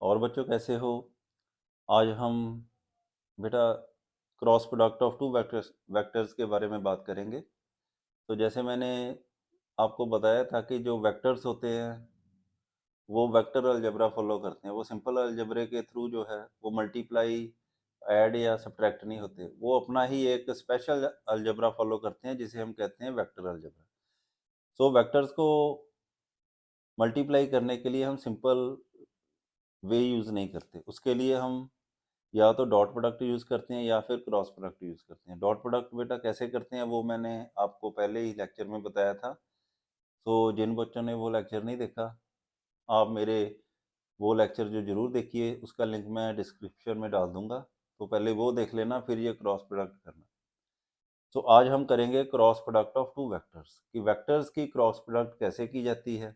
और बच्चों कैसे हो? आज हम बेटा cross product of two vectors vectors के बारे में बात करेंगे। तो जैसे मैंने आपको बताया था कि जो वेक्टर्स होते हैं वो वेक्टर अलजेब्रा फॉलो करते हैं। वो सिंपल अलजेब्रे के थ्रू जो है वो मल्टीप्लाई, ऐड या सब्ट्रैक्ट नहीं होते। वो अपना ही एक स्पेशल अलजेब्रा फॉलो करते हैं जिसे हम कहते हैं वेक्टर अलजेब्रा। सो वेक्टर्स को मल्टीप्लाई करने के लिए हम सिंपल वे यूज़ नहीं करते। उसके लिए हम या तो डॉट प्रोडक्ट यूज़ करते हैं या फिर क्रॉस प्रोडक्ट यूज़ करते हैं। डॉट प्रोडक्ट बेटा कैसे करते हैं वो मैंने आपको पहले ही लेक्चर में बताया था। तो जिन बच्चों ने वो लेक्चर नहीं देखा, आप मेरे वो लेक्चर जो ज़रूर देखिए, उसका लिंक मैं डिस्क्रिप्शन में डाल दूंगा। तो पहले वो देख लेना, फिर ये क्रॉस प्रोडक्ट करना। तो आज हम करेंगे cross product of two vectors कि वेक्टर्स की क्रॉस प्रोडक्ट कैसे की जाती है,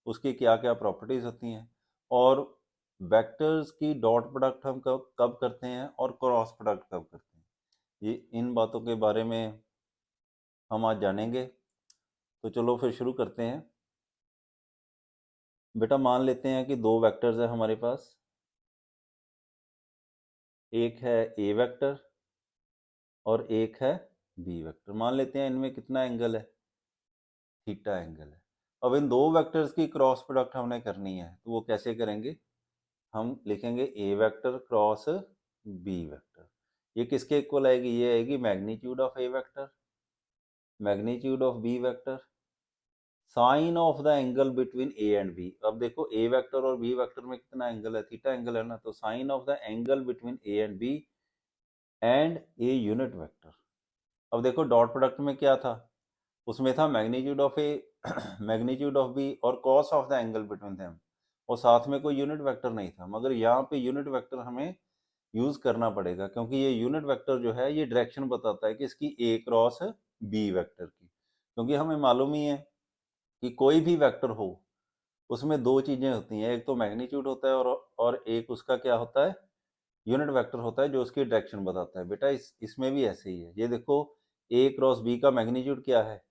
उसकी क्या क्या प्रॉपर्टीज़ होती हैं, और वेक्टर्स की डॉट प्रोडक्ट हम कब कब करते हैं और क्रॉस प्रोडक्ट कब करते हैं। ये इन बातों के बारे में हम आज जानेंगे। तो चलो फिर शुरू करते हैं। बेटा मान लेते हैं कि दो वेक्टर्स है हमारे पास। एक है ए वेक्टर और एक है बी वेक्टर। मान लेते हैं इनमें कितना एंगल है, थीटा एंगल है। अब इन दो वेक्टर्स की क्रॉस प्रोडक्ट हमने करनी है, तो वो कैसे करेंगे? हम लिखेंगे a vector cross B vector. ये किसके इक्वल आएगी? ये आएगी magnitude of a vector, magnitude of b vector, sine of the angle between a and b. अब देखो ए वेक्टर और बी वेक्टर में कितना एंगल है? थीटा एंगल है ना। तो sine of the angle between a and b and a unit vector. अब देखो डॉट प्रोडक्ट में क्या था? उसमें था magnitude of A magnitude of B और cos of the angle between them, और साथ में कोई यूनिट वेक्टर नहीं था। मगर यहाँ पे यूनिट वेक्टर हमें यूज करना पड़ेगा, क्योंकि ये यूनिट वेक्टर जो है ये डायरेक्शन बताता है कि इसकी ए क्रॉस बी वेक्टर की। क्योंकि हमें मालूम ही है कि कोई भी वेक्टर हो उसमें दो चीजें होती हैं, एक तो मैग्नीट्यूड होता है और एक उसका क्या होता है? यूनिट वेक्टर होता है जो उसकी डायरेक्शन बताता है। बेटा इसमें भी ऐसे ही है। ये देखो, ए क्रॉस बी का मैग्नीट्यूड क्या है?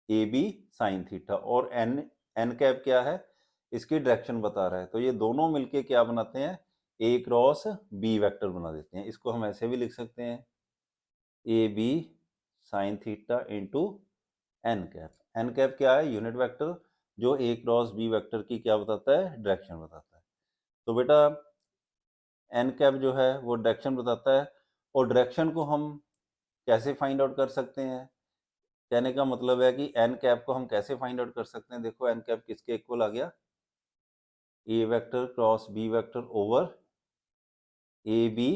A B sine theta. और एन एन कैप क्या है? इसकी डायरेक्शन बता रहा है। तो ये दोनों मिलके क्या बनाते हैं? ए क्रॉस बी वेक्टर बना देते हैं। इसको हम ऐसे भी लिख सकते हैं, a B sine theta into n cap. N cap क्या है? यूनिट वेक्टर जो ए क्रॉस बी वेक्टर की क्या बताता है? डायरेक्शन बताता है। तो बेटा एन कैप जो है वो डायरेक्शन बताता है। और डायरेक्शन को हम कैसे फाइंड आउट कर सकते हैं? कहने का मतलब है कि एन कैप को हम कैसे फाइंड आउट कर सकते हैं? देखो एन कैप किसके इक्वल आ गया? A vector cross B vector over A B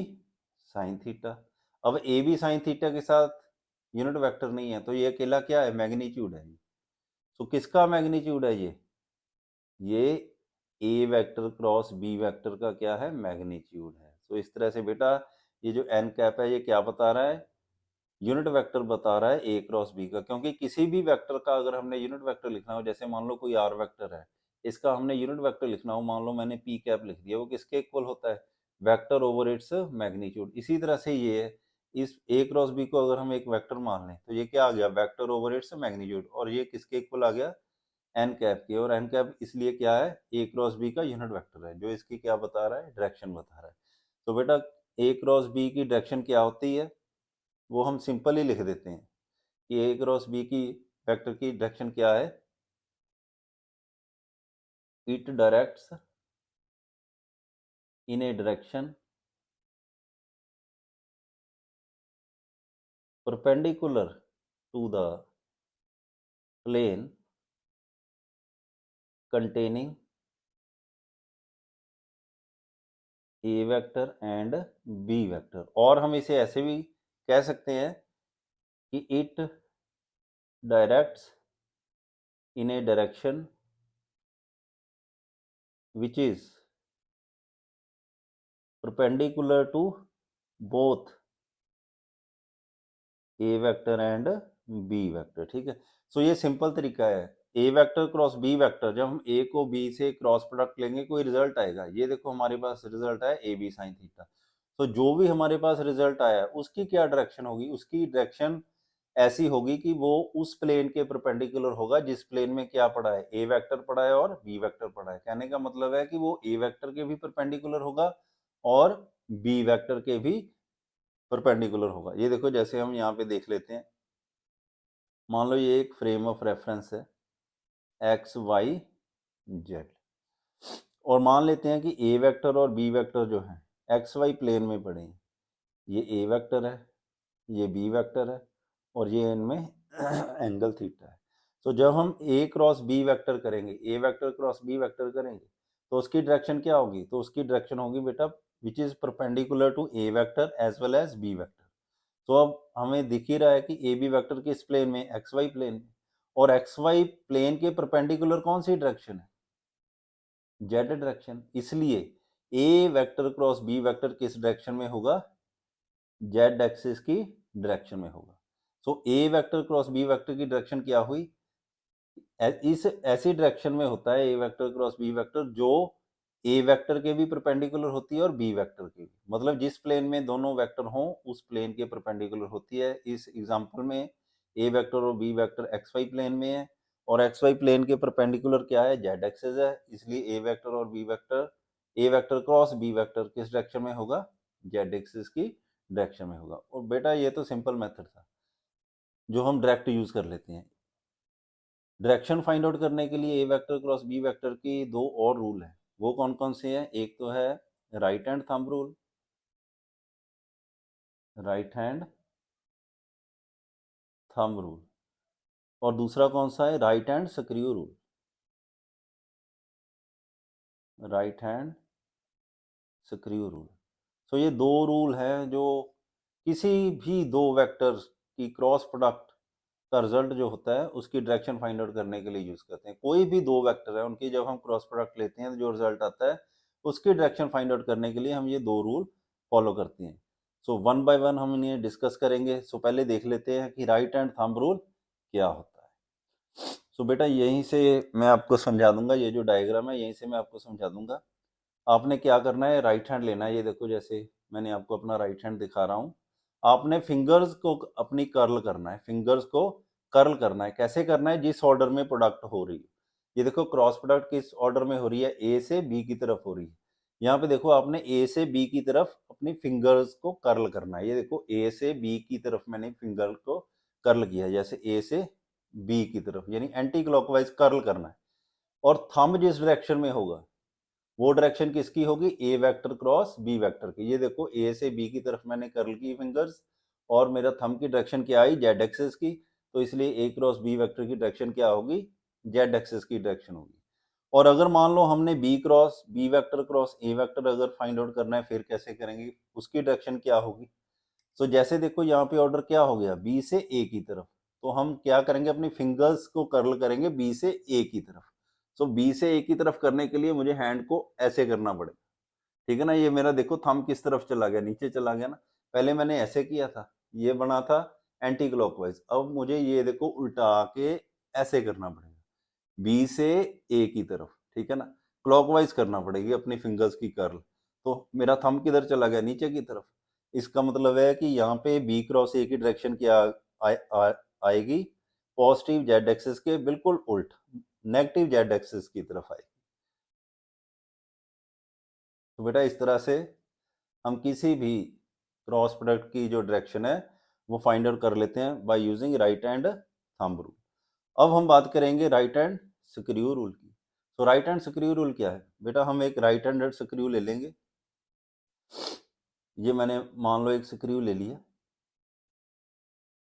sine theta. अब ए बी साइन थीटा के साथ यूनिट वेक्टर नहीं है, तो ये अकेला क्या है? मैग्नीट्यूड है। तो किसका मैग्नीट्यूड है ये ए वेक्टर क्रॉस बी वेक्टर का क्या है? मैग्नीट्यूड है। तो इस तरह से बेटा ये जो एन कैप है ये क्या बता रहा है? यूनिट वेक्टर बता रहा है ए क्रॉस बी का। क्योंकि किसी भी वेक्टर का अगर हमने यूनिट वेक्टर लिखना हो, जैसे मान लो कोई आर वेक्टर है, इसका हमने यूनिट वेक्टर लिखना हो, मान लो मैंने पी कैप लिख दिया, वो किसके इक्वल होता है? Vector over its magnitude. इसी तरह से ये है, इस ए क्रॉस बी को अगर हम एक वेक्टर मान लें तो ये क्या आ गया? Vector over its magnitude. और ये किसके इक्वल आ गया? एन कैप की। और एन कैप इसलिए क्या है? ए क्रॉस बी का यूनिट वेक्टर है जो इसकी क्या बता रहा है? डायरेक्शन बता रहा है। तो बेटा ए क्रॉस बी की डायरेक्शन क्या होती है? वो हम सिंपल ही लिख देते हैं कि ए क्रॉस बी की वेक्टर की डायरेक्शन क्या है? It directs in a direction perpendicular to the plane containing a vector and b vector. और हम इसे ऐसे भी कह सकते हैं कि it directs in a direction which is perpendicular to both a vector and b vector. ठीक है। सो ये सिंपल तरीका है। A vector cross B vector, जब हम ए को बी से क्रॉस प्रोडक्ट लेंगे कोई रिजल्ट आएगा। ये देखो हमारे पास रिजल्ट आया ए बी साइन थीटा। तो जो भी हमारे पास रिजल्ट आया उसकी क्या डायरेक्शन होगी? उसकी डायरेक्शन ऐसी होगी कि वो उस प्लेन के परपेंडिकुलर होगा जिस प्लेन में क्या पड़ा है, ए वेक्टर पड़ा है और बी वेक्टर पड़ा है। कहने का मतलब है कि वो ए वेक्टर के भी परपेंडिकुलर होगा और बी वेक्टर के भी परपेंडिकुलर होगा। ये देखो जैसे हम यहाँ पे देख लेते हैं, मान लो ये एक फ्रेम ऑफ रेफरेंस है एक्स वाई जेड, और मान लेते हैं कि ए वेक्टर और बी वेक्टर जो है एक्स वाई प्लेन में पड़े हैं। ये ए वेक्टर है, ये बी वेक्टर है, और ये इनमें एंगल थीटा है। तो जब हम ए क्रॉस बी वेक्टर करेंगे, ए वेक्टर क्रॉस बी वेक्टर करेंगे, तो उसकी डायरेक्शन क्या होगी? तो उसकी डायरेक्शन होगी बेटा which is perpendicular to a vector as well as b vector. तो अब हमें दिख ही रहा है कि ए बी वेक्टर किस प्लेन में, एक्स वाई प्लेन में, और एक्स वाई प्लेन के परपेंडिकुलर कौन सी डायरेक्शन है? Z direction. इसलिए a vector cross B vector किस डायरेक्शन में होगा? जेड एक्सिस की डायरेक्शन में होगा। So a vector cross B vector की डायरेक्शन क्या हुई? इस ऐसी डायरेक्शन में होता है a vector cross B vector जो ए वेक्टर के भी परपेंडिकुलर होती है और बी वेक्टर के भी। मतलब जिस प्लेन में दोनों वेक्टर हों उस प्लेन के परपेंडिकुलर होती है। इस एग्जांपल में ए वेक्टर और b vector x y plane में है, और एक्स वाई प्लेन के परपेंडिकुलर क्या है? जेड एक्सिस है। इसलिए ए वेक्टर और b vector, a vector cross B vector किस डायरेक्शन में होगा? जेड एक्सिस की डायरेक्शन में होगा। और बेटा ये तो सिंपल मेथड था जो हम डायरेक्ट यूज कर लेते हैं। डायरेक्शन फाइंड आउट करने के लिए ए वेक्टर क्रॉस बी वेक्टर की दो और रूल है। वो कौन कौन से हैं? एक तो है right hand thumb rule, right hand thumb rule, और दूसरा कौन सा है? Right hand screw rule, right hand screw rule. So ये दो रूल हैं जो किसी भी दो वेक्टर्स की क्रॉस प्रोडक्ट का रिजल्ट जो होता है उसकी डायरेक्शन फाइंड आउट करने के लिए यूज करते हैं। कोई भी दो वेक्टर है उनकी जब हम क्रॉस प्रोडक्ट लेते हैं तो जो रिजल्ट आता है उसकी डायरेक्शन फाइंड आउट करने के लिए हम ये दो रूल फॉलो करते हैं। सो वन बाय वन हम इन्हें डिस्कस करेंगे। सो पहले देख लेते हैं कि राइट हैंड थंब रूल क्या होता है। सो बेटा यहीं से मैं आपको समझा दूंगा, ये जो डायग्राम है यहीं से मैं आपको समझा दूंगा। आपने क्या करना है? राइट हैंड लेना है। ये देखो जैसे मैंने आपको अपना राइट हैंड दिखा रहा हूँ। आपने फिंगर्स को अपनी कर्ल करना है, फिंगर्स को कर्ल करना है। कैसे करना है? जिस ऑर्डर में प्रोडक्ट हो रही है। ये देखो क्रॉस प्रोडक्ट किस ऑर्डर में हो रही है? ए से बी की तरफ हो रही है। यहाँ पे देखो आपने ए से बी की तरफ अपनी फिंगर्स को कर्ल करना है। ये देखो ए से बी की तरफ मैंने फिंगर को कर्ल किया है, जैसे ए से बी की तरफ, यानी एंटी क्लॉकवाइज कर्ल करना है। और थंब जिस डायरेक्शन में होगा वो डायरेक्शन किसकी होगी? ए वेक्टर क्रॉस बी वेक्टर की। ये देखो ए से बी की तरफ मैंने कर्ल की फिंगर्स, और मेरा थंब की डायरेक्शन क्या आई? जेड एक्सिस की। तो इसलिए ए क्रॉस बी वेक्टर की डायरेक्शन क्या होगी? जेड एक्सिस की डायरेक्शन होगी। और अगर मान लो हमने b cross B vector cross ए वेक्टर अगर फाइंड आउट करना है, फिर कैसे करेंगे? उसकी डायरेक्शन क्या होगी? तो जैसे देखो यहाँ पे ऑर्डर क्या हो गया? बी से ए की तरफ। तो हम क्या करेंगे? अपनी फिंगर्स को कर्ल करेंगे बी से ए की तरफ। सो बी से ए की तरफ करने के लिए मुझे हैंड को ऐसे करना पड़ेगा, ठीक है ना। ये मेरा देखो थंब किस तरफ चला गया? नीचे चला गया ना। पहले मैंने ऐसे किया था, ये बना था एंटी क्लॉकवाइज। अब मुझे ये देखो उल्टा के ऐसे करना पड़ेगा बी से ए की तरफ, ठीक है ना। क्लॉकवाइज करना पड़ेगी अपनी फिंगर्स की कर्ल। तो मेरा थंब किधर चला गया? नीचे की तरफ। इसका मतलब है कि यहाँ पे बी क्रॉस ए की डायरेक्शन क्या आएगी? पॉजिटिव जेड एक्सिस के बिल्कुल उल्ट, नेगेटिव जेड एक्सिस की तरफ आएगी। तो बेटा इस तरह से हम किसी भी क्रॉस प्रोडक्ट की जो डायरेक्शन है वो फाइंड आउट कर लेते हैं by using right hand thumb rule. अब हम बात करेंगे राइट हैंड स्क्रू रूल की। तो राइट हैंड स्क्रू रूल क्या है? बेटा हम एक राइट हैंडेड स्क्रू ले लेंगे। ये मैंने मान लो एक स्क्रू ले लिया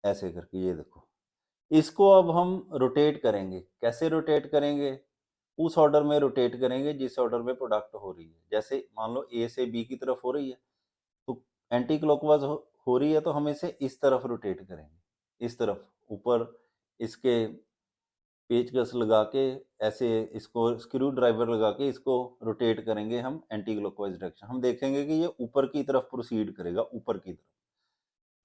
ऐसे करके, ये देखो। इसको अब हम रोटेट करेंगे। कैसे रोटेट करेंगे? उस ऑर्डर में रोटेट करेंगे जिस ऑर्डर में प्रोडक्ट हो रही है। जैसे मान लो ए से बी की तरफ हो रही है, तो एंटी क्लॉकवाइज हो रही है, तो हम इसे इस तरफ रोटेट करेंगे, इस तरफ ऊपर इसके पेचकस लगा के ऐसे इसको स्क्रू ड्राइवर लगा के इसको रोटेट करेंगे हम एंटी क्लॉकवाइज डायरेक्शन। हम देखेंगे कि ये ऊपर की तरफ प्रोसीड करेगा, ऊपर की तरफ।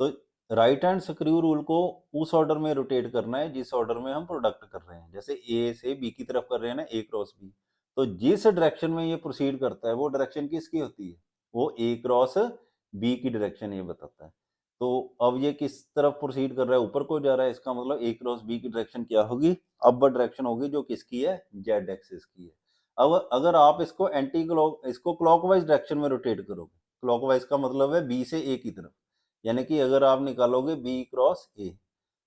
तो राइट हैंड स्क्रू रूल को उस ऑर्डर में रोटेट करना है जिस ऑर्डर में हम प्रोडक्ट कर रहे हैं। जैसे ए से बी की तरफ कर रहे हैं ना, ए क्रॉस बी, तो जिस डायरेक्शन में ये प्रोसीड करता है वो डायरेक्शन किसकी होती है? वो ए क्रॉस बी की डायरेक्शन ये बताता है। तो अब ये किस तरफ प्रोसीड कर रहा है, ऊपर को जा रहा है, इसका मतलब ए क्रॉस बी की डायरेक्शन क्या होगी, अपवर्ड डायरेक्शन होगी, जो किसकी है, जेड एक्सिस की है। अब अगर आप इसको इसको क्लॉकवाइज डायरेक्शन में रोटेट करोगे, क्लॉकवाइज का मतलब है बी से ए की तरफ, यानी कि अगर आप निकालोगे बी क्रॉस ए,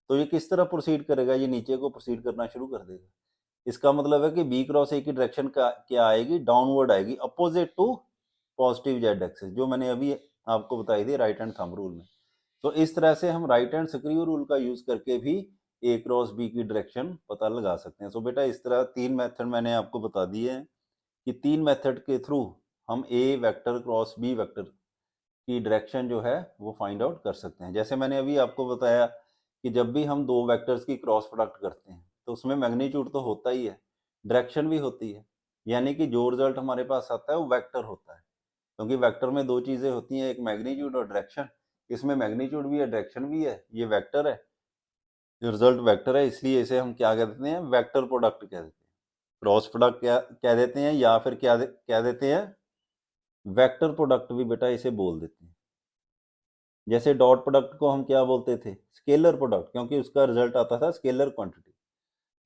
तो ये किस तरह प्रोसीड करेगा, ये नीचे को प्रोसीड करना शुरू कर देगा। इसका मतलब है कि बी क्रॉस ए की डायरेक्शन का क्या आएगी, डाउनवर्ड आएगी, opposite to positive z axis, जो मैंने अभी आपको बताई थी राइट हैंड थंब रूल में। तो इस तरह से हम राइट हैंड स्क्रू रूल का यूज करके भी ए क्रॉस बी की डायरेक्शन पता लगा सकते हैं। सो बेटा इस तरह 3 मेथड मैंने आपको बता दिए हैं कि 3 मेथड के थ्रू हम ए वेक्टर क्रॉस बी वेक्टर की डायरेक्शन जो है वो फाइंड आउट कर सकते हैं। जैसे मैंने अभी आपको बताया कि जब भी हम दो वेक्टर्स की क्रॉस प्रोडक्ट करते हैं तो उसमें मैग्नीट्यूड तो होता ही है, डायरेक्शन भी होती है, यानी कि जो रिजल्ट हमारे पास आता है वो वेक्टर होता है, क्योंकि वेक्टर में दो चीजें होती हैं, एक मैग्नीट्यूड और डायरेक्शन। इसमें मैग्नीट्यूड भी है, डायरेक्शन भी है, ये वेक्टर है, जो रिजल्ट वेक्टर है, इसलिए इसे हम क्या कह देते हैं, वेक्टर प्रोडक्ट कह देते हैं, क्रॉस प्रोडक्ट क्या कह देते हैं, या फिर क्या देते हैं, वेक्टर प्रोडक्ट भी बेटा इसे बोल देते हैं। जैसे डॉट प्रोडक्ट को हम क्या बोलते थे, स्केलर प्रोडक्ट, क्योंकि उसका रिजल्ट आता था स्केलर क्वांटिटी,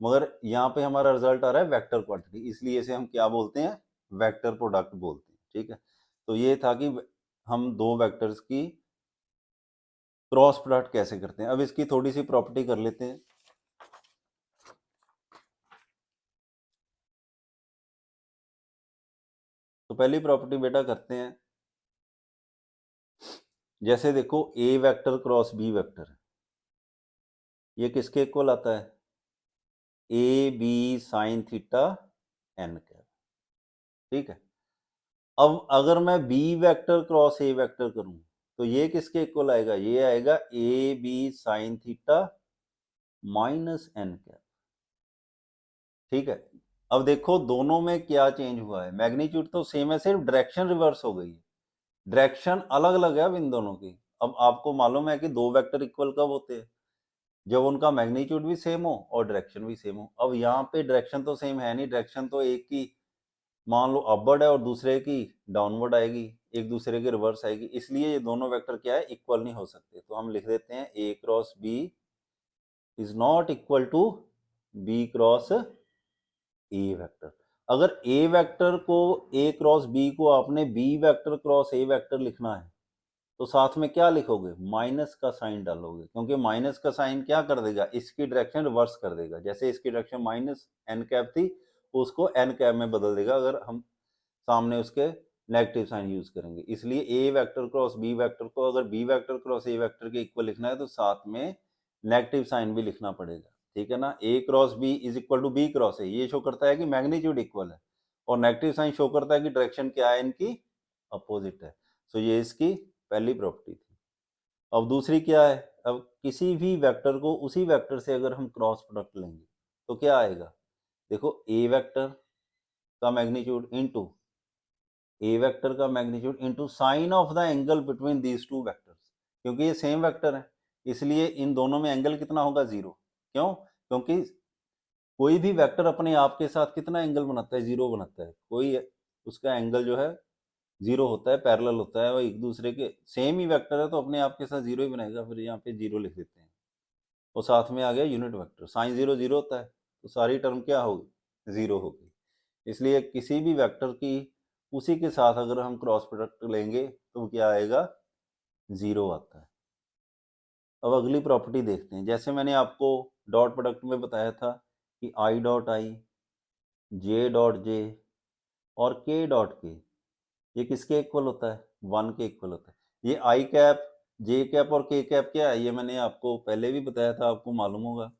मगर यहाँ पे हमारा रिजल्ट आ रहा है वेक्टर क्वांटिटी, इसलिए इसे हम क्या बोलते हैं, वेक्टर प्रोडक्ट बोलते हैं। ठीक है, तो ये था कि हम दो वेक्टर्स की क्रॉस प्रोडक्ट कैसे करते हैं। अब इसकी थोड़ी सी प्रॉपर्टी कर लेते हैं। तो पहली प्रॉपर्टी बेटा करते हैं, जैसे देखो a vector cross B vector, ये किसके इक्वल आता है, a B sine theta n cap. ठीक है, अब अगर मैं बी वेक्टर क्रॉस ए वेक्टर करूं तो ये किसके इक्वल आएगा, ये आएगा a B sine theta minus n cap. ठीक है, अब देखो दोनों में क्या चेंज हुआ है, मैग्नीट्यूड तो सेम है, सिर्फ डायरेक्शन रिवर्स हो गई है, डायरेक्शन अलग अलग है अब इन दोनों की। अब आपको मालूम है कि दो वेक्टर इक्वल कब होते हैं, जब उनका मैग्नीट्यूड भी सेम हो और डायरेक्शन भी सेम हो। अब यहाँ पे डायरेक्शन तो सेम है नहीं, डायरेक्शन तो एक की मान लो अपवर्ड है और दूसरे की डाउनवर्ड आएगी, एक दूसरे के रिवर्स आएगी, इसलिए ये दोनों वेक्टर क्या है, इक्वल नहीं हो सकते। तो हम लिख देते हैं A cross B is not equal to B cross A vector. अगर ए वेक्टर को, ए क्रॉस बी को आपने बी वेक्टर क्रॉस ए वेक्टर लिखना है तो साथ में क्या लिखोगे, माइनस का साइन डालोगे, क्योंकि माइनस का साइन क्या कर देगा, इसकी डायरेक्शन रिवर्स कर देगा। जैसे इसकी डायरेक्शन माइनस एन कैप थी, उसको एन कैप में बदल देगा अगर हम सामने उसके नेगेटिव साइन यूज करेंगे। इसलिए a vector cross B vector को अगर बी वेक्टर क्रॉस ए वेक्टर के इक्वल लिखना है तो साथ में नेगेटिव साइन भी लिखना पड़ेगा। ठीक है ना, A cross B is equal to B cross A, ये शो करता है कि मैग्नीट्यूड इक्वल है, और नेगेटिव साइन शो करता है कि डायरेक्शन क्या है, इनकी अपोजिट है। सो ये इसकी पहली प्रॉपर्टी थी। अब दूसरी क्या है, अब किसी भी वेक्टर को उसी वेक्टर से अगर हम क्रॉस प्रोडक्ट लेंगे तो क्या आएगा, देखो ए वेक्टर का मैग्नीट्यूड इनटू ए वेक्टर का magnitude into sine of the angle between these two vectors, क्योंकि ये सेम वेक्टर है इसलिए इन दोनों में एंगल कितना होगा, जीरो। क्यों, क्योंकि कोई भी वेक्टर अपने आप के साथ कितना एंगल बनाता है, जीरो बनाता है, कोई उसका एंगल जो है जीरो होता है, पैरेलल होता है, और एक दूसरे के सेम ही वेक्टर है तो अपने आप के साथ जीरो ही बनेगा, फिर यहाँ पे जीरो लिख देते हैं। और साथ में आ गया unit vector, sine zero zero होता है, तो सारी टर्म क्या होगी, जीरो होगी। इसलिए किसी भी वेक्टर की उसी के साथ अगर हम क्रॉस प्रोडक्ट लेंगे तो क्या आएगा, जीरो आता है। अब अगली प्रॉपर्टी देखते हैं, जैसे मैंने आपको डॉट प्रोडक्ट में बताया था कि I dot I, J dot J और के डॉट के, ये किसके इक्वल होता है, वन के इक्वल होता है। ये आई कैप, जे कैप और के कैप क्या है, ये मैंने आपको पहले भी बताया था, आपको मालूम होगा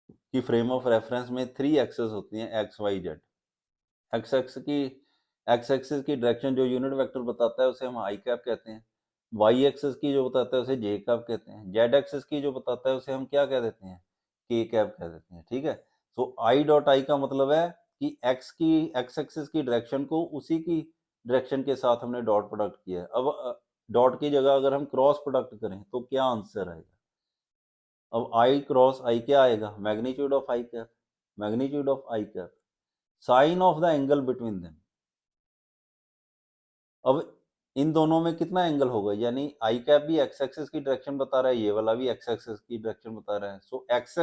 कि फ्रेम ऑफ रेफरेंस में 3 एक्सेस होती हैं, x y z. X axis की डायरेक्शन जो यूनिट वेक्टर बताता है उसे हम आई कैप कहते हैं, वाई एक्सिस की जो बताता है उसे जे कैप कहते हैं, जेड एक्सिस की जो बताता है उसे हम क्या कह देते हैं, के कैप कह देते हैं। ठीक है, तो आई डॉट आई का मतलब है कि एक्स एक्सिस की डायरेक्शन को उसी की डायरेक्शन के साथ हमने डॉट प्रोडक्ट किया है। अब डॉट की जगह अगर हम क्रॉस प्रोडक्ट करें तो क्या आंसर आएगा, अब आई क्रॉस आई क्या आएगा, magnitude of I cap, magnitude of I cap sine of the angle between them. अब इन दोनों में कितना एंगल होगा, यानी आई कैप भी एक्स एक्सिस की डायरेक्शन बता रहा है, ये वाला भी एक्स एक्सिस की डायरेक्शन बता रहा है। सो एक्स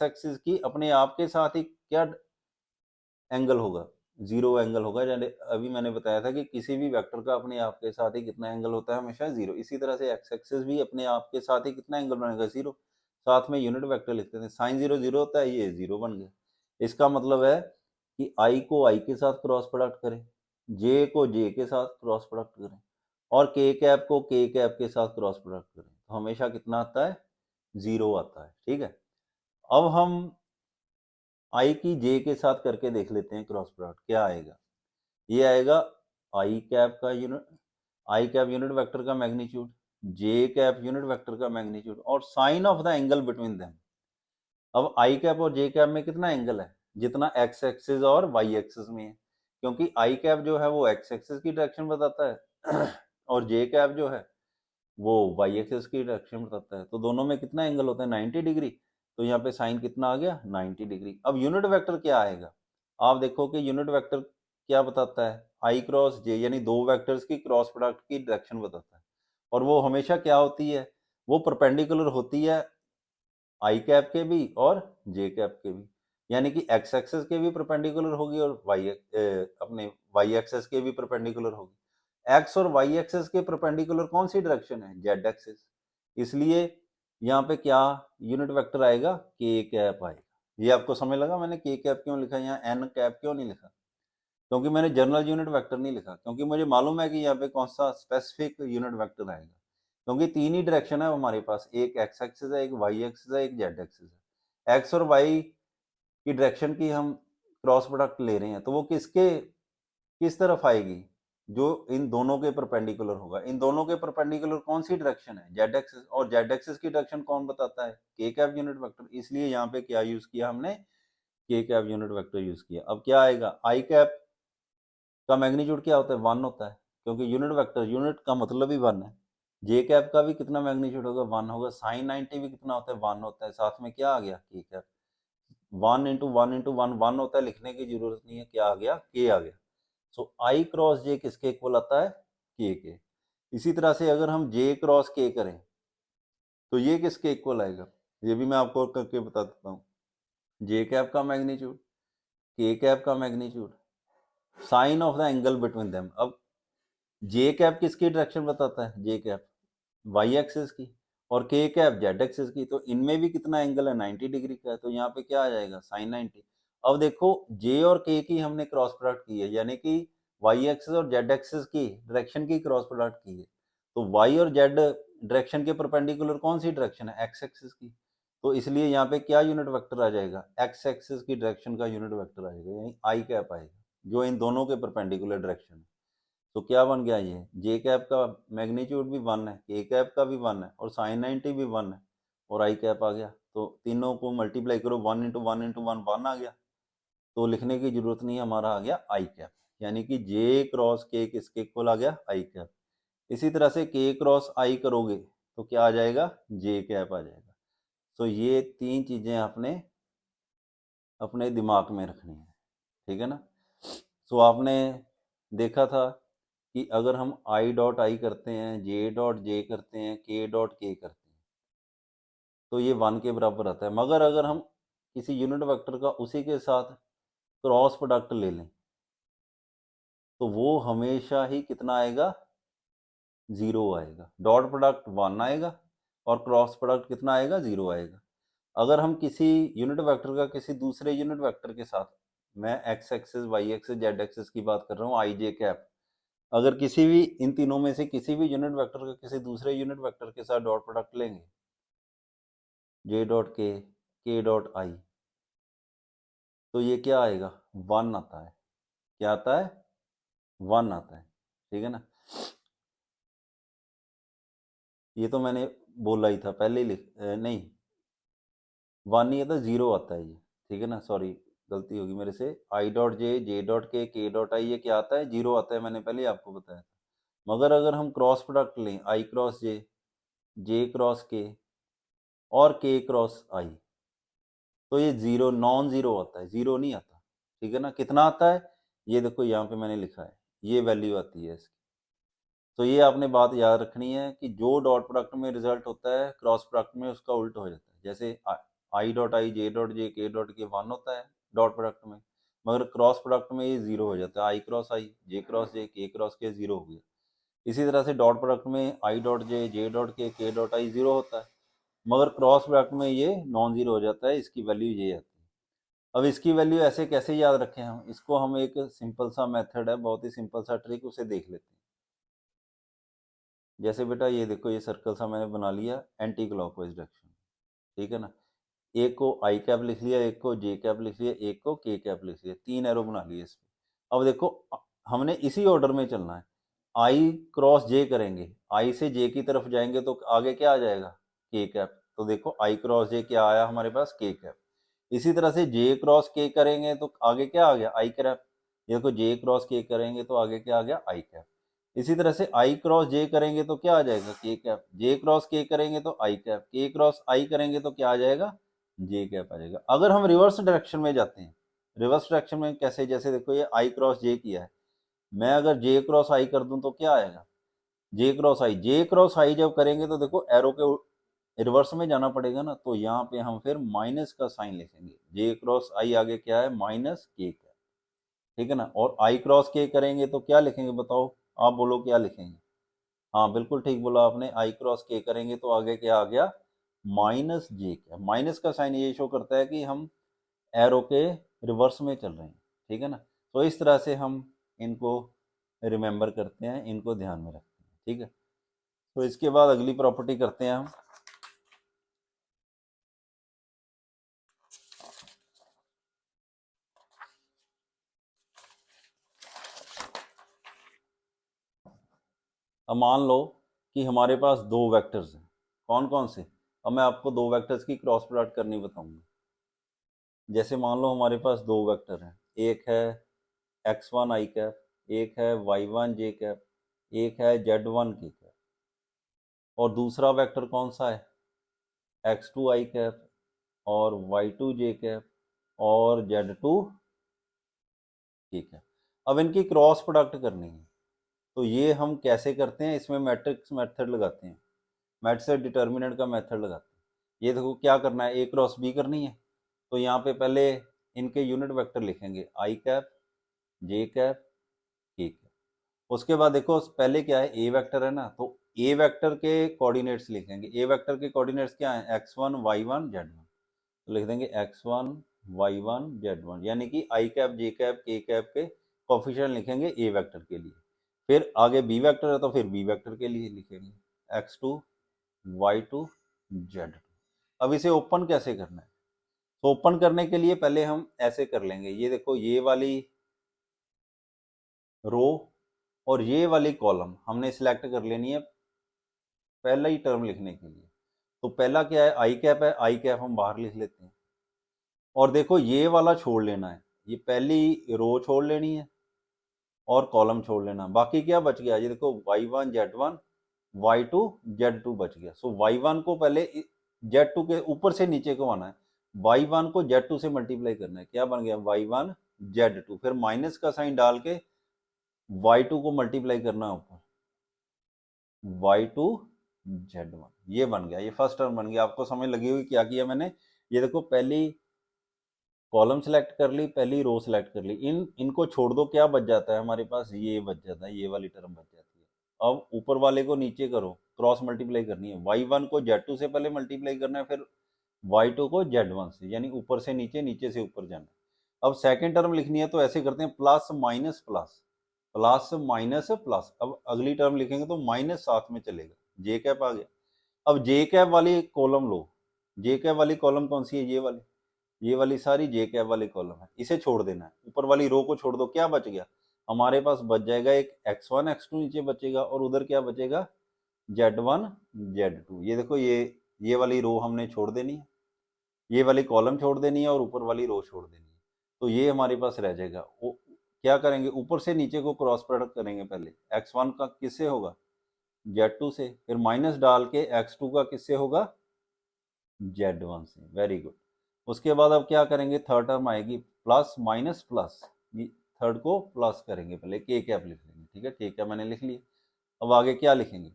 एक्सिस की अपने आप के साथ ही क्या एंगल होगा, जीरो एंगल होगा। यानी अभी मैंने बताया था कि किसी भी वेक्टर का अपने आप के साथ ही कितना एंगल होता है, हमेशा जीरो। इसी तरह से एक्स एक्सिस भी अपने आप के साथ ही कितना एंगल बनेगा, जीरो। साथ में यूनिट वेक्टर लिखते थे, साइन जीरो जीरो होता है, ये जीरो बन गया। इसका मतलब है कि आई को आई के साथ क्रॉस प्रोडक्ट करें, जे को जे के साथ क्रॉस प्रोडक्ट करें, और के कैप को के कैप के साथ क्रॉस प्रोडक्ट करें, तो हमेशा कितना आता है, जीरो आता है। ठीक है, अब हम आई की जे के साथ करके देख लेते हैं क्रॉस प्रोडक्ट क्या आएगा। ये आएगा आई कैप का unit, i cap unit vector का magnitude, j cap unit vector का मैग्नीट्यूड, और sine of the angle between them. अब आई कैप और जे कैप में कितना एंगल है, जितना एक्स एक्सिस और वाई एक्सिस में है, क्योंकि आई कैप जो है वो एक्स एक्सिस की डायरेक्शन बताता है और जे कैप जो है वो वाई एक्सिस की डायरेक्शन बताता है। तो दोनों में कितना एंगल होता है, 90 डिग्री। तो यहाँ पे साइन कितना आ गया, 90 डिग्री। अब यूनिट वेक्टर क्या आएगा, आप देखो कि यूनिट वेक्टर क्या बताता है, आई क्रॉस जे, यानी दो वेक्टर्स की क्रॉस प्रोडक्ट की डायरेक्शन बताता है। और वो हमेशा क्या होती है, वो परपेंडिकुलर होती है आई कैप के भी और जे कैप के भी, यानी कि एक्स एक्सेस के भी परपेंडिकुलर होगी और अपने वाई एक्सेस के भी परपेंडिकुलर होगी। एक्स और वाई एक्सेस के परपेंडिकुलर कौन सी डायरेक्शन है, जेड एक्सेस। इसलिए यहाँ पे क्या यूनिट वेक्टर आएगा, के कैप आएगा। ये आपको समझ लगा मैंने के कैप क्यों लिखा, यहाँ एन कैप क्यों नहीं लिखा, क्योंकि मैंने जनरल यूनिट वेक्टर नहीं लिखा, क्योंकि मुझे मालूम है कि यहाँ पे कौन सा स्पेसिफिक यूनिट वेक्टर आएगा। क्योंकि तीन ही डायरेक्शन है हमारे पास, एक एक्स एक्सिस है, एक वाई एक्सिस है, एक जेड एक्सिस है। एक्स और वाई की डायरेक्शन की हम क्रॉस प्रोडक्ट ले रहे हैं, तो वो किस तरफ आएगी, जो इन दोनों के परपेंडिकुलर होगा। इन दोनों के परपेंडिकुलर कौन सी डायरेक्शन है, जेड एक्सिस, और जेड एक्सिस की डायरेक्शन कौन बताता है, के कैप यूनिट वेक्टर। इसलिए यहाँ पे क्या यूज किया हमने, के कैप यूनिट वेक्टर यूज किया। अब क्या आएगा, आई कैप का मैग्नीट्यूड क्या होता है, वन होता है, क्योंकि यूनिट वेक्टर, यूनिट का मतलब ही वन है। जे कैप का भी कितना मैग्नीट्यूड होगा, वन होगा। साइन 90 भी कितना होता है, वन होता है। साथ में क्या आ गया, के cap. One into one into one one होता है, लिखने की जरूरत नहीं है, क्या आ गया, के आ गया। सो आई क्रॉस जे किसके इक्वल आता है, के। इसी तरह से अगर हम जे क्रॉस के करें तो ये किसके इक्वल आएगा, ये भी मैं आपको करके बता देता हूँ। जे कैप का मैग्नीट्यूड, के कैप का magnitude, sine of the angle between them. अब जे कैप किसकी डायरेक्शन बताता है, जे कैप वाई एक्सिस की, और के कैप जेड एक्सिस की। तो इनमें भी कितना एंगल है, 90 डिग्री का है। तो यहाँ पे क्या आ जाएगा, साइन 90। अब देखो जे और के की हमने क्रॉस प्रोडक्ट की है, यानी कि वाई एक्सिस और जेड एक्सिस की डायरेक्शन की क्रॉस प्रोडक्ट की है। तो वाई और जेड डायरेक्शन के परपेंडिकुलर कौन सी डायरेक्शन है, एक्स एक्सिस की। तो इसलिए यहाँ पे क्या यूनिट वेक्टर आ जाएगा, एक्स एक्सिस की डायरेक्शन का यूनिट वेक्टर आ जाएगा, यानी आई कैप आएगा, जो इन दोनों के परपेंडिकुलर डायरेक्शन है। तो क्या बन गया, ये जे कैप का मैग्नीट्यूड भी वन है, के कैप का भी वन है, और साइन 90 भी वन है, और आई कैप आ गया। तो तीनों को मल्टीप्लाई करो, one into one into one, one आ गया। तो लिखने की जरूरत नहीं है, हमारा आ गया आई कैप। यानी कि जे क्रॉस के किसके इक्वल आ गया, आई कैप। इसी तरह से के क्रॉस आई करोगे तो क्या आ जाएगा, जे कैप आ जाएगा। तो ये तीन चीजें आपने अपने दिमाग में रखनी है, ठीक है ना। सो आपने देखा था कि अगर हम आई डॉट आई करते हैं, जे डॉट जे करते हैं, के डॉट के करते हैं, तो ये वन के बराबर आता है। मगर अगर हम किसी यूनिट वेक्टर का उसी के साथ क्रॉस प्रोडक्ट ले लें तो वो हमेशा ही कितना आएगा, जीरो आएगा। डॉट प्रोडक्ट वन आएगा और क्रॉस प्रोडक्ट कितना आएगा, जीरो आएगा। अगर हम किसी यूनिट वेक्टर का किसी दूसरे यूनिट वेक्टर के साथ, मैं x axis y axis z axis की बात कर रहा हूँ, आई जे कैप, अगर किसी भी इन तीनों में से किसी भी यूनिट वेक्टर का किसी दूसरे यूनिट वेक्टर के साथ डॉट प्रोडक्ट लेंगे, जे डॉट के डॉट आई, तो ये क्या आएगा, वन आता है। क्या आता है, वन आता है, ठीक है ना। ये तो मैंने बोला ही था पहले ही नहीं, वन नहीं आता, जीरो आता है ये, ठीक है ना। सॉरी, गलती होगी मेरे से। आई डॉट जे डॉट के डॉट आई, ये क्या आता है, जीरो आता है, मैंने पहले ही आपको बताया था। मगर अगर हम क्रॉस प्रोडक्ट लें, आई क्रॉस जे क्रॉस के और के क्रॉस आई, तो ये जीरो, नॉन जीरो आता है, जीरो नहीं आता, ठीक है ना। कितना आता है, ये देखो यहाँ पे मैंने लिखा है, ये वैल्यू आती है इसकी, तो ये आपने बात याद रखनी है कि जो डॉट प्रोडक्ट में रिजल्ट होता है क्रॉस प्रोडक्ट में उसका उल्ट हो जाता है। जैसे I dot I, J dot J, के डॉट के 1 होता है डॉट प्रोडक्ट में, मगर क्रॉस प्रोडक्ट में ये 0 हो जाता है। आई क्रॉस आई, जे क्रॉस जे, के क्रॉस के 0 हो गया। इसी तरह से डॉट प्रोडक्ट में आई डॉट जे डॉट के डॉट आई 0 होता है, मगर क्रॉस प्रोडक्ट में ये नॉन जीरो हो जाता है। इसकी वैल्यू ये आती है। अब इसकी वैल्यू ऐसे कैसे याद रखें हम इसको, हम एक सिंपल सा मेथड है, बहुत ही सिंपल सा ट्रिक, उसे देख लेते हैं। जैसे बेटा ये देखो, ये सर्कल सा मैंने बना लिया एंटी क्लॉकवाइज डायरेक्शन, ठीक है ना। एक को आई कैप लिख लिया, एक को जे कैप लिख लिया, एक को के कैप लिख लिया, 3 एरो बना लिए इस पे। अब देखो हमने इसी ऑर्डर में चलना है। आई क्रॉस जे करेंगे, आई से जे की तरफ जाएंगे तो आगे क्या आ जाएगा, के कैप। तो देखो आई क्रॉस जे क्या आया हमारे पास, के कैप। इसी तरह से जे क्रॉस के करेंगे तो आगे क्या आ गया, आई कैप। ये देखो जे क्रॉस के करेंगे तो आगे क्या आ गया, आई कैप। इसी तरह से आई क्रॉस जे करेंगे तो क्या आ जाएगा, के कैप। जे क्रॉस के करेंगे तो आई कैप, के क्रॉस आई करेंगे तो क्या आ जाएगा, जे कैप आ जाएगा। अगर हम रिवर्स डायरेक्शन में जाते हैं, रिवर्स डायरेक्शन में कैसे, जैसे देखो ये आई क्रॉस जे किया है, मैं अगर जे क्रॉस आई कर दूं तो क्या आएगा, जे क्रॉस आई। जे क्रॉस आई जब करेंगे तो देखो एरो के रिवर्स में जाना पड़ेगा ना, तो यहाँ पे हम फिर माइनस का साइन लिखेंगे। जे क्रॉस आई आगे क्या है, माइनस के का, ठीक है ना। और आई क्रॉस के करेंगे तो क्या लिखेंगे बताओ, आप बोलो क्या लिखेंगे। हाँ बिल्कुल ठीक बोला आपने, आई क्रॉस के करेंगे तो आगे क्या आ गया, माइनस जे का। माइनस का साइन ये शो करता है कि हम एरो के रिवर्स में चल रहे हैं, ठीक है ना। तो इस तरह से हम इनको रिमेंबर करते हैं, इनको ध्यान में रखते हैं, ठीक है। तो इसके बाद अगली प्रॉपर्टी करते हैं हम। अब मान लो कि हमारे पास दो वेक्टर्स हैं, कौन कौन से। अब मैं आपको दो वेक्टर्स की क्रॉस प्रोडक्ट करनी बताऊंगा। जैसे मान लो हमारे पास दो वेक्टर हैं, एक है x1 आई कैप, एक है y1 जे कैप, एक है z1 के कैप। और दूसरा वेक्टर कौन सा है, x2 आई कैप और y2 जे कैप और z2 के कैप। अब इनकी क्रॉस प्रोडक्ट करनी है, तो ये हम कैसे करते हैं, इसमें मैट्रिक्स मेथड लगाते हैं, मैट्रिक्स डिटर्मिनेंट का मेथड लगाते हैं। ये देखो क्या करना है, ए क्रॉस बी करनी है, तो यहाँ पे पहले इनके यूनिट वेक्टर लिखेंगे, आई कैप, जे कैप, के कैप। उसके बाद देखो पहले क्या है, ए वेक्टर है ना, तो ए वेक्टर के कोऑर्डिनेट्स लिखेंगे। ए वेक्टर के कोऑर्डिनेट्स क्या है, x1 y1 z1। तो लिख देंगे x1 y1 z1, यानी कि आई कैप, जे कैप, के कैप के कोफिशिएंट लिखेंगे ए वेक्टर के लिए। फिर आगे बी वेक्टर है तो फिर बी वेक्टर के लिए लिखेंगे x2 y2 z2। अब इसे ओपन कैसे करना है, तो ओपन करने के लिए पहले हम ऐसे कर लेंगे। ये देखो ये वाली रो और ये वाली कॉलम हमने सिलेक्ट कर लेनी है पहला ही टर्म लिखने के लिए। तो पहला क्या है, आई कैप है, आई कैप हम बाहर लिख लेते हैं। और देखो ये वाला छोड़ लेना है, ये पहली रो छोड़ लेनी है और कॉलम छोड़ लेना। बाकी क्या बच गया, ये देखो y1 z1 y2 z2 बच गया। सो y1 को पहले z2 के ऊपर से नीचे को आना है, y1 को z2 से मल्टीप्लाई करना है। क्या बन गया, y1 z2, फिर माइनस का साइन डाल के y2 को मल्टीप्लाई करना है ऊपर, y2 z1। ये बन गया, ये फर्स्ट टर्म बन गया। आपको समझ लगी हुई क्या किया मैंने। ये देखो पहली कॉलम सेलेक्ट कर ली, पहली रो सेलेक्ट कर ली, इनको छोड़ दो, क्या बच जाता है हमारे पास, ये बच जाता है, ये वाली टर्म बच जाती है। अब ऊपर वाले को नीचे करो, क्रॉस मल्टीप्लाई करनी है, y1 को z2 से पहले मल्टीप्लाई करना है, फिर y2 को z1 से, यानी ऊपर से नीचे, नीचे से ऊपर जाना है। अब सेकेंड टर्म लिखनी है तो ऐसे करते हैं, plus minus plus, plus minus plus. अब अगली टर्म लिखेंगे तो माइनस साथ में चलेगा, जे कैप आ गया। अब जे कैप वाली कॉलम लो, जे कैप वाली कॉलम कौन सी है, ये वाली सारी जे कैप वाली कॉलम है, इसे छोड़ देना है, ऊपर वाली रो को छोड़ दो। क्या बच गया हमारे पास, बच जाएगा एक x1 x2 नीचे बचेगा, और उधर क्या बचेगा, z1 z2। ये देखो ये वाली रो हमने छोड़ देनी है, ये वाली कॉलम छोड़ देनी है और ऊपर वाली रो छोड़ देनी है। तो ये हमारे पास रह जाएगा। वो क्या करेंगे, ऊपर से नीचे को क्रॉस प्रोडक्ट करेंगे। पहले x1 का किससे होगा, z2 से, फिर माइनस डाल के x2 का किससे होगा, z1 से। Very good. उसके बाद अब क्या करेंगे, थर्ड टर्म आएगी, प्लस माइनस प्लस, थर्ड को प्लस करेंगे, पहले के कैप लिख लेंगे, ठीक है, के कैप मैंने लिख लिया। अब आगे क्या लिखेंगे?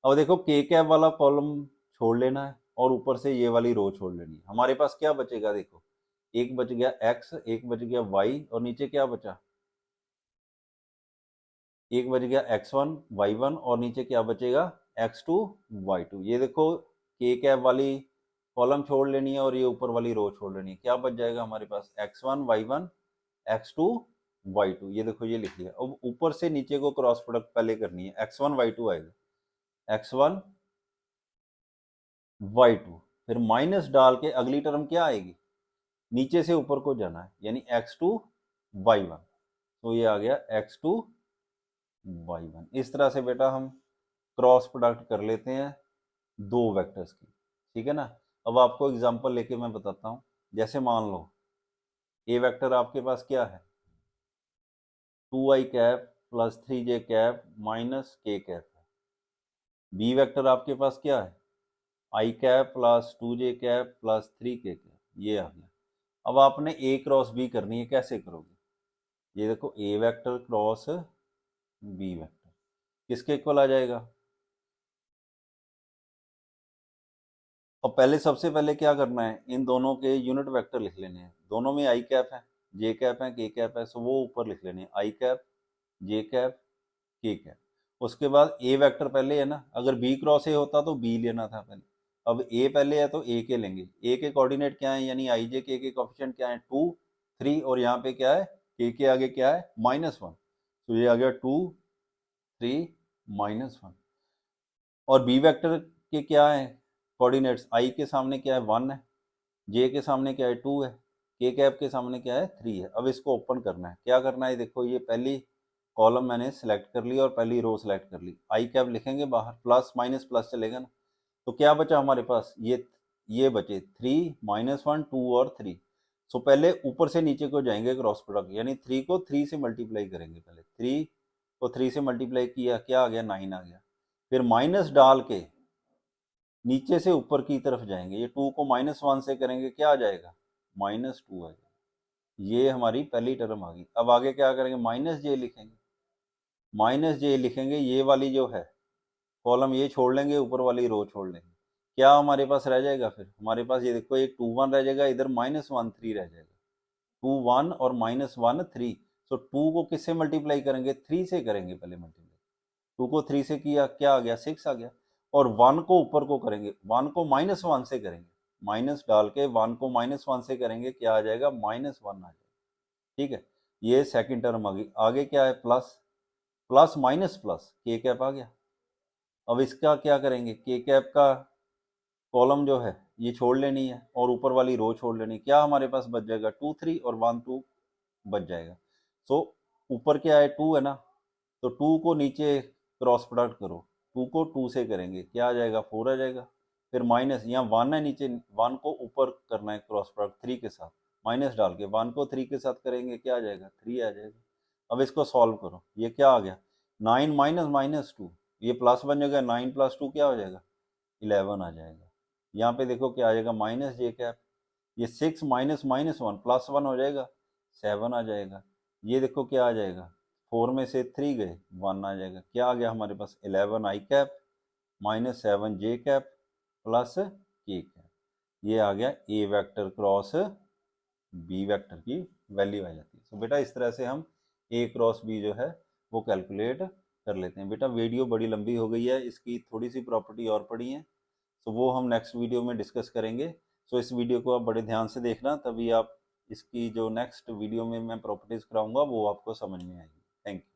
अब देखो के कैप वाला कॉलम छोड़ लेना है और ऊपर से ये वाली रो छोड़ लेनी है। हमारे पास क्या बचेगा? देखो, एक बच गया एक्स, एक बच गया वाई, और नीचे क्या बचा? एक बच गया x1 y1 और नीचे क्या बचेगा? x2 y2। ये देखो, के कैप वाली कॉलम छोड़ लेनी है और ये ऊपर वाली रो छोड़ लेनी है। क्या बच जाएगा हमारे पास? x1 y1 x2 y2। ये देखो, ये लिख लिया। अब ऊपर से नीचे को क्रॉस प्रोडक्ट पहले करनी है। x1 y2 आएगा, x1 y2, फिर माइनस डाल के अगली टर्म क्या आएगी? नीचे से ऊपर को जाना है, यानी x2 y1। तो ये आ गया x2 y1। इस तरह से बेटा हम क्रॉस प्रोडक्ट कर लेते हैं दो वेक्टर्स की। ठीक है ना? अब आपको एग्जांपल लेके मैं बताता हूँ। जैसे मान लो ए वेक्टर आपके पास क्या है? 2i cap plus 3j cap minus K cap है। बी वेक्टर आपके पास क्या है? I cap plus 2j cap plus 3k cap. ये आ गया। अब आपने ए क्रॉस बी करनी है। कैसे करोगे? ये देखो, a vector cross B vector किसके इक्वल आ जाएगा? और पहले, सबसे पहले क्या करना है? इन दोनों के यूनिट वेक्टर लिख लेने हैं। दोनों में आई कैप है, जे कैप है, के कैप है, सो वो ऊपर लिख लेने हैं। आई कैप, जे कैप, के कैप। उसके बाद ए वेक्टर पहले है ना, अगर बी क्रॉस ए होता तो बी लेना था पहले। अब ए पहले है तो ए के लेंगे। ए के कोऑर्डिनेट क्या है? यानी आई जे के कोएफिशिएंट क्या है? 2 3, और यहाँ पे क्या है? के आगे क्या है? -1। तो ये आ गया 2 3 -1। और बी वेक्टर के क्या है कोऑर्डिनेट्स? आई के सामने क्या है? 1 है, जे के सामने क्या है? 2 है, के कैप के सामने क्या है? 3 है। अब इसको ओपन करना है। क्या करना है? देखो, ये पहली कॉलम मैंने सेलेक्ट कर ली और पहली रो सेलेक्ट कर ली। आई कैप लिखेंगे बाहर, प्लस माइनस प्लस चलेगा ना। तो क्या बचा हमारे पास? ये बचे 3 -1 2 और 3। सो पहले ऊपर से नीचे को जाएंगे क्रॉस प्रोडक्ट, यानी 3 को 3 से मल्टीप्लाई करेंगे। पहले 3 को 3 से मल्टीप्लाई किया, क्या आ गया? 9 आ गया। फिर माइनस डाल के नीचे से ऊपर की तरफ जाएंगे। ये 2 को -1 से करेंगे, क्या आ जाएगा? -2 आ जाएगा। ये हमारी पहली टर्म आ गई। अब आगे क्या करेंगे? माइनस जे लिखेंगे। माइनस जे लिखेंगे, ये वाली जो है कॉलम ये छोड़ लेंगे, ऊपर वाली रो छोड़ लेंगे। क्या हमारे पास रह जाएगा? फिर हमारे पास ये देखो, एक 2 1 रह जाएगा, इधर -1 3 रह जाएगा। 2 1 और -1 3। सो 2 को किससे मल्टीप्लाई करेंगे? 3 से करेंगे पहले मल्टीप्लाई। 2 को 3 से किया, क्या आ गया? 6 आ गया। और 1 को ऊपर को करेंगे, 1 को -1 से करेंगे। माइनस डाल के 1 को -1 से करेंगे, क्या आ जाएगा? -1 आ जाएगा। ठीक है, ये सेकंड टर्म आ गई। आगे क्या है? प्लस प्लस माइनस प्लस के कैप आ गया। अब इसका क्या करेंगे? के कैप का कॉलम जो है ये छोड़ लेनी है और ऊपर वाली रो छोड़ लेनी है। क्या हमारे पास बच जाएगा? 2 3 और 1 2 बच जाएगा। सो ऊपर क्या है? 2 है ना, तो 2 को नीचे क्रॉस प्रोडक्ट करो। 2 को 2 से करेंगे, क्या आ जाएगा? 4 आ जाएगा। फिर माइनस, यहाँ 1 है नीचे, 1 को ऊपर करना है क्रॉस प्रोडक्ट 3 के साथ। माइनस डाल के 1 को 3 के साथ करेंगे, क्या आ जाएगा? 3 आ जाएगा। अब इसको सॉल्व करो। ये क्या आ गया? 9 माइनस -2, ये प्लस बन जाएगा। 9 + 2 क्या हो जाएगा? 11 आ जाएगा। यहाँ पे देखो क्या आ जाएगा? माइनस जे कैप। ये 6 माइनस -1 +1 हो जाएगा, 7 आ जाएगा। ये देखो क्या आ जाएगा? 4 में से 3 गए, 1 आ जाएगा। क्या आ गया हमारे पास? 11 आई कैप -7 जे कैप प्लस के कैप। ये आ गया A vector cross B vector की वैल्यू आ जाती है। तो बेटा इस तरह से हम ए क्रॉस बी जो है वो कैलकुलेट कर लेते हैं। बेटा वीडियो बड़ी लंबी हो गई है, इसकी थोड़ी सी प्रॉपर्टी और पड़ी है, तो वो हम नेक्स्ट वीडियो में डिस्कस करेंगे। सो इस वीडियो को आप बड़े ध्यान से देखना, तभी आप इसकी जो नेक्स्ट वीडियो में मैं प्रॉपर्टीज़ कराऊंगा वो आपको समझ में आएगी। Thank you.